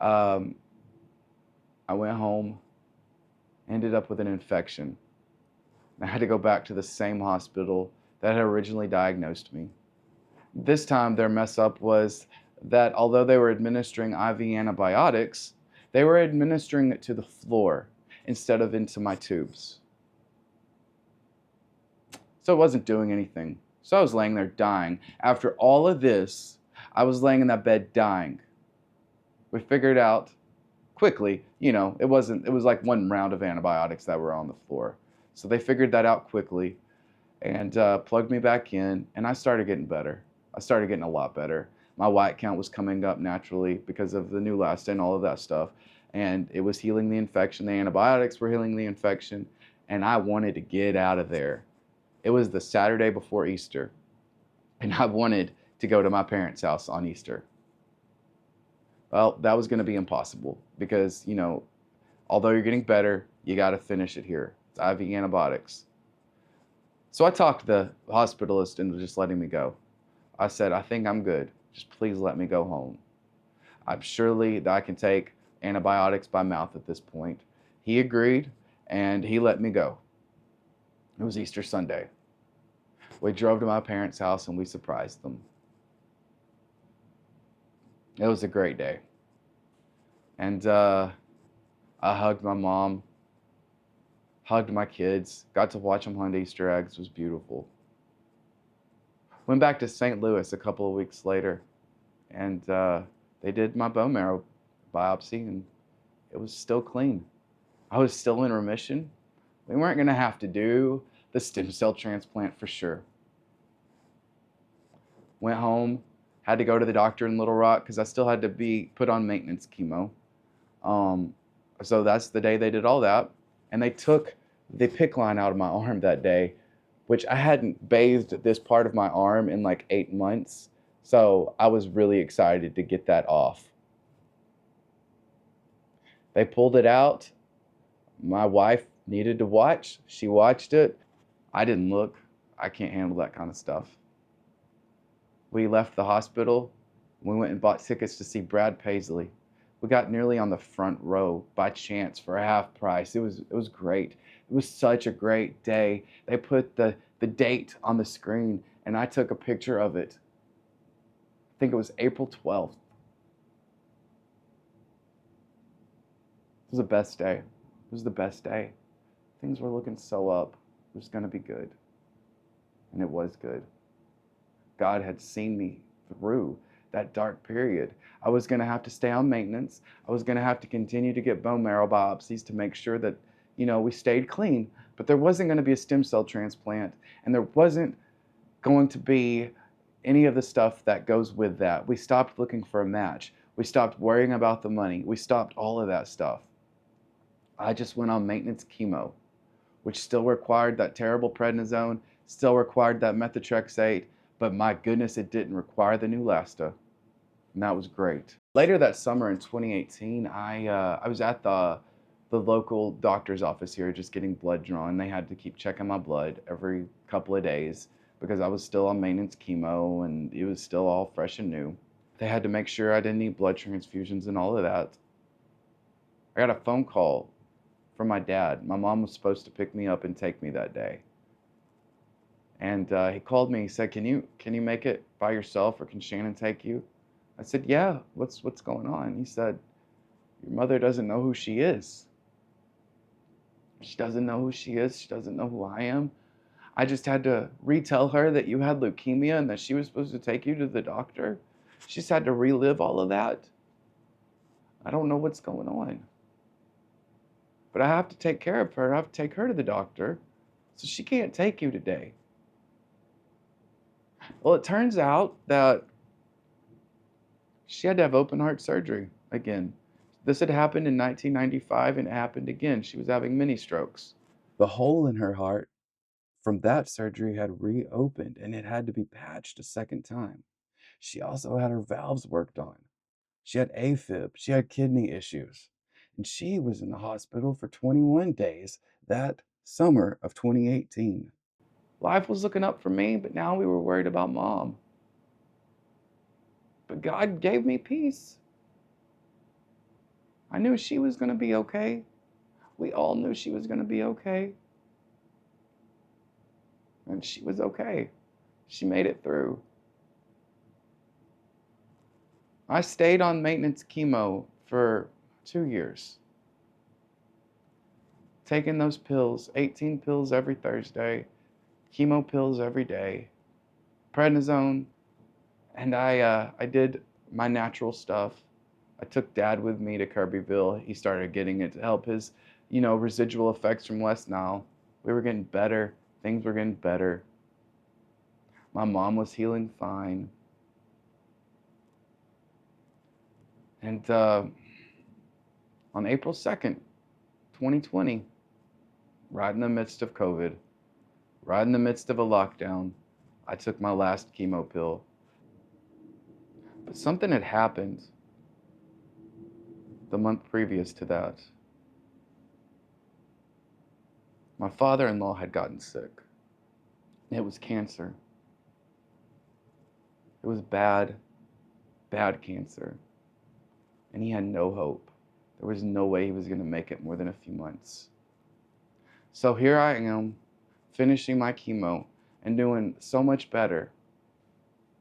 A: I went home, ended up with an infection. I had to go back to the same hospital that had originally diagnosed me. This time their mess up was that although they were administering IV antibiotics, they were administering it to the floor instead of into my tubes. So it wasn't doing anything. So I was laying there dying. After all of this, I was laying in that bed dying. We figured out quickly, you know, it was like one round of antibiotics that were on the floor. So they figured that out quickly and plugged me back in, and I started getting better. I started getting a lot better. My white count was coming up naturally because of the Neulasta and all of that stuff, and it was healing the infection. The antibiotics were healing the infection, and I wanted to get out of there. It was the Saturday before Easter, and I wanted to go to my parents' house on Easter. Well, that was going to be impossible because, you know, although you're getting better, you got to finish it here. It's IV antibiotics. So I talked to the hospitalist into just letting me go. I said, I think I'm good. Just please let me go home. I'm surely that I can take antibiotics by mouth at this point. He agreed, and he let me go. It was Easter Sunday. We drove to my parents' house, and we surprised them. It was a great day. And I hugged my mom, hugged my kids, got to watch them hunt Easter eggs. It was beautiful. Went back to St. Louis a couple of weeks later, and they did my bone marrow biopsy, and it was still clean. I was still in remission. We weren't going to have to do the stem cell transplant for sure. Went home, had to go to the doctor in Little Rock because I still had to be put on maintenance chemo. So that's the day they did all that. And they took the PICC line out of my arm that day which I hadn't bathed this part of my arm in like 8 months. So I was really excited to get that off. They pulled it out. My wife needed to watch. She watched it. I didn't look. I can't handle that kind of stuff. We left the hospital. We went and bought tickets to see Brad Paisley. We got nearly on the front row by chance for a half price. It was great. It was such a great day. They put the date on the screen and I took a picture of it. I think it was April 12th. It was the best day. It was the best day. Things were looking so up. It was going to be good. And it was good. God had seen me through that dark period. I was going to have to stay on maintenance. I was going to have to continue to get bone marrow biopsies to make sure that, we stayed clean. But there wasn't going to be a stem cell transplant, and there wasn't going to be any of the stuff that goes with that. We stopped looking for a match. We stopped worrying about the money. We stopped all of that stuff. I just went on maintenance chemo, which still required that terrible prednisone, still required that methotrexate, but my goodness, it didn't require the Neulasta, and that was great. Later that summer in 2018, I was at the local doctor's office here just getting blood drawn. They had to keep checking my blood every couple of days because I was still on maintenance chemo and it was still all fresh and new. They had to make sure I didn't need blood transfusions and all of that. I got a phone call from my dad. My mom was supposed to pick me up and take me that day. And he called me. He said, "Can you make it by yourself, or can Shannon take you?" I said, "Yeah. What's going on?" He said, "Your mother doesn't know who she is. She doesn't know who she is. She doesn't know who I am. I just had to retell her that you had leukemia and that she was supposed to take you to the doctor. She just had to relive all of that. I don't know what's going on. But I have to take care of her. I have to take her to the doctor. So she can't take you today." Well, it turns out that she had to have open heart surgery again. This had happened in 1995 and it happened again. She was having mini strokes. The hole in her heart from that surgery had reopened and it had to be patched a second time. She also had her valves worked on. She had AFib. She had kidney issues. And she was in the hospital for 21 days that summer of 2018. Life was looking up for me, but now we were worried about Mom. But God gave me peace. I knew she was going to be okay. We all knew she was going to be okay. And she was okay. She made it through. I stayed on maintenance chemo for 2 years. Taking those pills, 18 pills every Thursday, chemo pills every day, prednisone, and I did my natural stuff. I took Dad with me to Kirbyville. He started getting it to help his, residual effects from West Nile. We were getting better. Things were getting better. My mom was healing fine. And on April 2nd, 2020, right in the midst of COVID, right in the midst of a lockdown, I took my last chemo pill. But something had happened the month previous to that. My father-in-law had gotten sick. It was cancer. It was bad, bad cancer. And he had no hope. There was no way he was going to make it more than a few months. So here I am, finishing my chemo and doing so much better.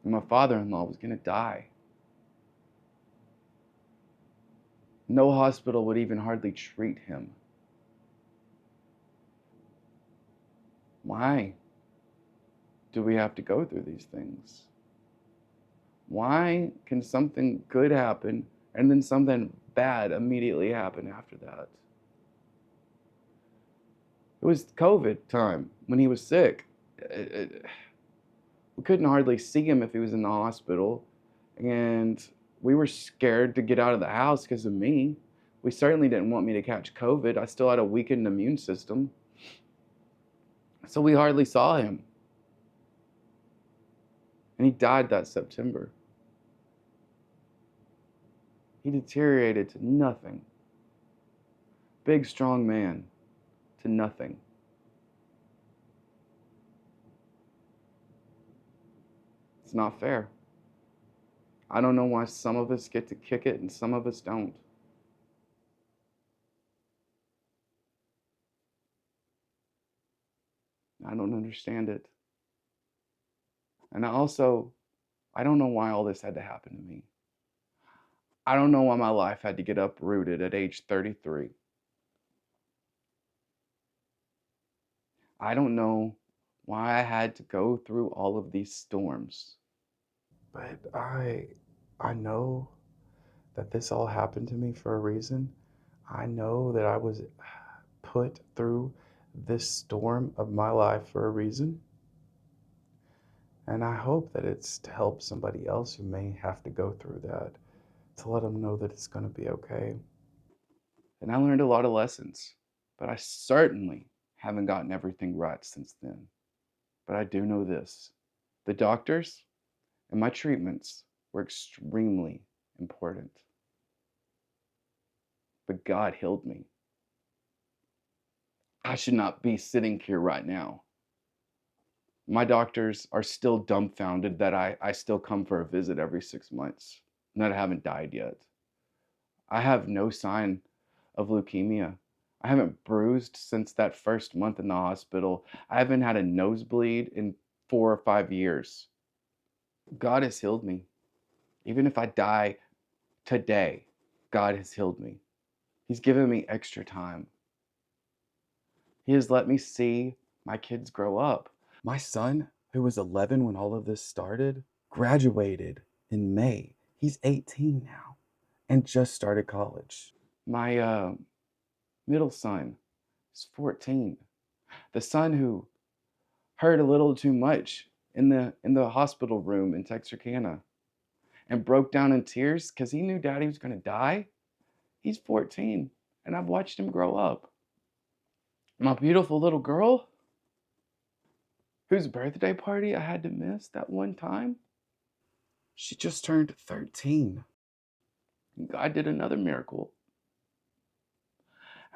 A: And my father-in-law was going to die. No hospital would even hardly treat him. Why do we have to go through these things? Why can something good happen and then something bad immediately happen after that? It was COVID time when he was sick. We couldn't hardly see him if he was in the hospital, and we were scared to get out of the house because of me. We certainly didn't want me to catch COVID. I still had a weakened immune system. So we hardly saw him. And he died that September. He deteriorated to nothing. Big, strong man to nothing. It's not fair. I don't know why some of us get to kick it and some of us don't. I don't understand it. And I don't know why all this had to happen to me. I don't know why my life had to get uprooted at age 33. I don't know why I had to go through all of these storms. But I know that this all happened to me for a reason. I know that I was put through this storm of my life for a reason. And I hope that it's to help somebody else who may have to go through that, to let them know that it's going to be okay. And I learned a lot of lessons, but I certainly haven't gotten everything right since then. But I do know this: the doctors and my treatments were extremely important. But God healed me. I should not be sitting here right now. My doctors are still dumbfounded that I still come for a visit every 6 months and that I haven't died yet. I have no sign of leukemia. I haven't bruised since that first month in the hospital. I haven't had a nosebleed in 4 or 5 years. God has healed me. Even if I die today, God has healed me. He's given me extra time. He has let me see my kids grow up. My son, who was 11 when all of this started, graduated in May. He's 18 now and just started college. My middle son is 14. The son who heard a little too much in the hospital room in Texarkana and broke down in tears because he knew daddy was going to die. He's 14 and I've watched him grow up. My beautiful little girl, whose birthday party I had to miss that one time, she just turned 13. God did another miracle.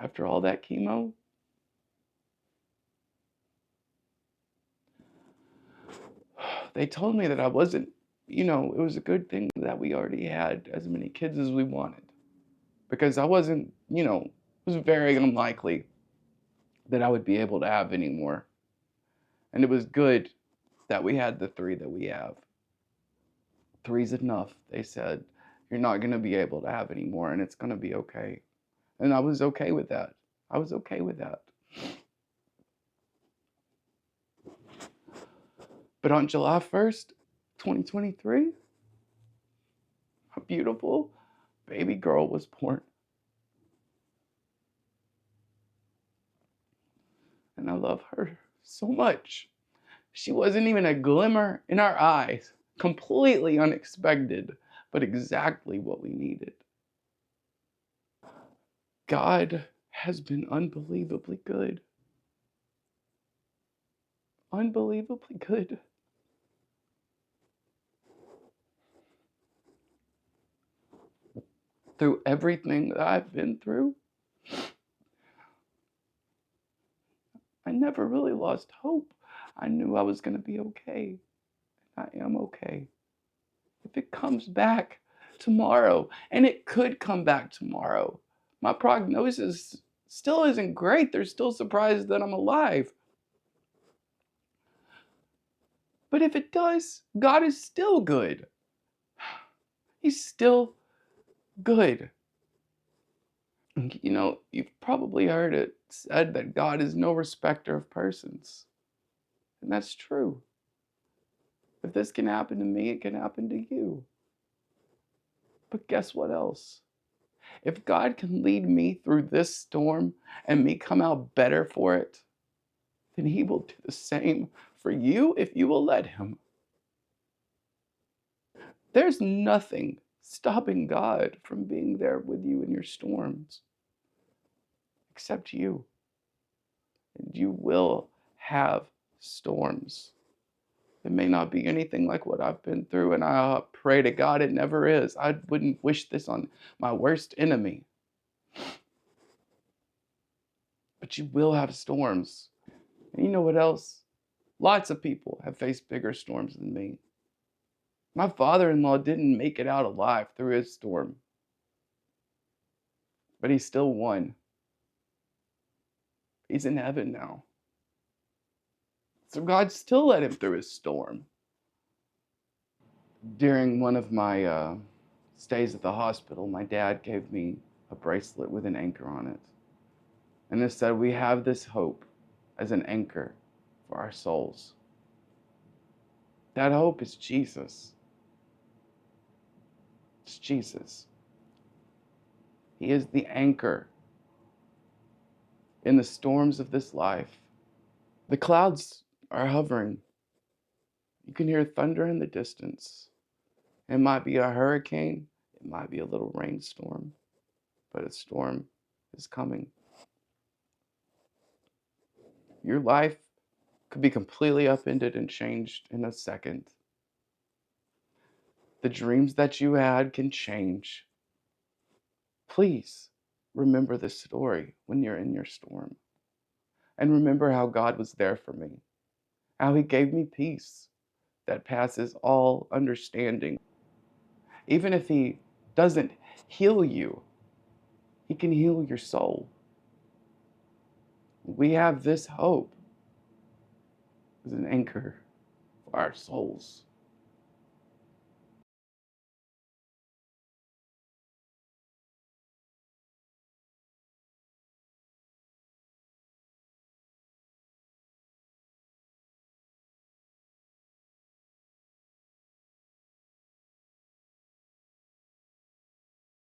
A: After all that chemo, they told me that I wasn't, it was a good thing that we already had as many kids as we wanted. Because I wasn't, it was very unlikely that I would be able to have any more. And it was good that we had the 3 that we have. 3's enough, they said. You're not going to be able to have any more, and it's going to be okay. And I was okay with that. I was okay with that. But on July 1st, 2023, a beautiful baby girl was born. And I love her so much. She wasn't even a glimmer in our eyes, completely unexpected, but exactly what we needed. God has been unbelievably good. Unbelievably good. Through everything that I've been through, I never really lost hope. I knew I was going to be okay. I am okay. If it comes back tomorrow, and it could come back tomorrow, my prognosis still isn't great. They're still surprised that I'm alive. But if it does, God is still good. He's still good. You've probably heard it said that God is no respecter of persons. And that's true. If this can happen to me, it can happen to you. But guess what else? If God can lead me through this storm and me come out better for it, then He will do the same for you if you will let Him. There's nothing stopping God from being there with you in your storms except you. And you will have storms. It may not be anything like what I've been through, and I pray to God it never is. I wouldn't wish this on my worst enemy. But you will have storms. And you know what else? Lots of people have faced bigger storms than me. My father-in-law didn't make it out alive through his storm, but he still won. He's in heaven now. So God still led him through his storm. During one of my stays at the hospital, my dad gave me a bracelet with an anchor on it. And it said, we have this hope as an anchor for our souls. That hope is Jesus. It's Jesus. He is the anchor in the storms of this life. The clouds are hovering. You can hear thunder in the distance. It might be a hurricane. It might be a little rainstorm. But a storm is coming. Your life could be completely upended and changed in a second. The dreams that you had can change. Please remember this story when you're in your storm. And remember how God was there for me. How He gave me peace that passes all understanding. Even if He doesn't heal you, He can heal your soul. We have this hope as an anchor for our souls.